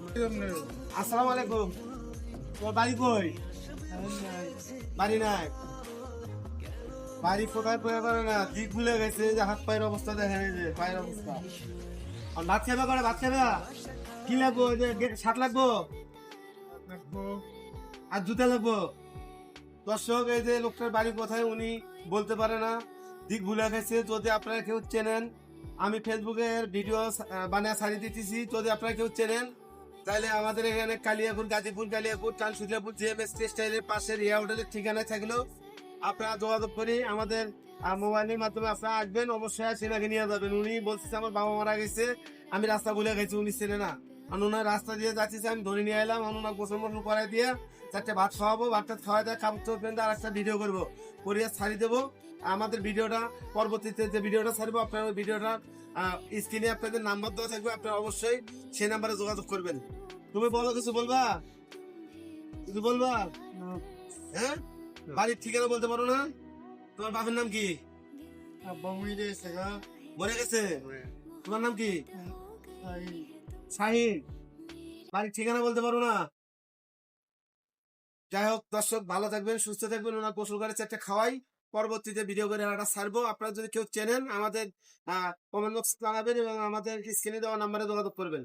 আসসালামু আলাইকুম। তোমার বাড়ি কই? বাড়ি নাই। বাড়ি কোথায় পড়ে পারে না, দিক ভুলে গেছে, যে হাত পায়ের অবস্থা দেখেন, এই যে পায়ের অবস্থা। আর ভাত খাবে করে, ভাত খাবে? কি লাগবো? ওই যে শাক লাগবো আর জুতা লাগবো। দর্শক, এই যে লোকটার বাড়ি কোথায় উনি বলতে পারে না, দিক ভুলে গেছে। যদি আপনারা কেউ চেনেন, আমি ফেসবুকের ভিডিও বানিয়ে ছাড়িয়ে দিতেছি, যদি আপনারা কেউ চেনেন তাহলে আমাদের এখানে কালিয়াপুর, গাজীপুর, কালিয়াপুর, টানসুলিয়াপুর জিএমএস স্টাইলের পাশে রিয়া হোটেলের ঠিকানায় থাকলেও আপনারা যোগাযোগ করি আমাদের মোবাইলের মাধ্যমে আপনারা আসবেন, অবশ্যই সেনাকে নিয়ে যাবেন। উনি বলতেছে আমার বাবা মারা গেছে, আমি রাস্তা ভুলে গেছি, উনি চেনে না। আর ওনার রাস্তা দিয়ে যাচ্ছি, আমি ধরে নিয়ে এলাম, ওনার গোসল মোসল করাই দিয়ে চারটে ভাত খাওয়াবো, ভাতটা খাওয়া দেয় কাপড় চোপড় পেন, আর একটা ভিডিও করবো, করিয়া ছাড়ি দেবো। আমাদের ভিডিওটা পরবর্তীতে যে ভিডিওটা ছাড়বো, আপনার ওই ভিডিওটা স্ক্রিনে আপনাদের নাম্বার দেওয়া থাকবে, আপনারা অবশ্যই সেই নাম্বারে যোগাযোগ করবেন। তুমি বলো, কিছু বলবা? কিছু বলবা? হ্যাঁ, বাড়ির ঠিকানা বলতে পারো না? তোমার বাপের নাম কি? মরে গেছে। তোমার নাম কি? শাহিন। বাড়ির ঠিকানা বলতে পারো না? যাই হোক দর্শক, ভালো থাকবেন, সুস্থ থাকবেন। ওনার গোসল করে চারটে খাওয়াই, পরবর্তীতে ভিডিও করে একটা ছাড়বো। আপনারা যদি কেউ চেনেন আমাদের কমেন্ট বক্স জানাবেন এবং আমাদের স্ক্রিনে দেওয়া নাম্বারে যোগাযোগ করবেন।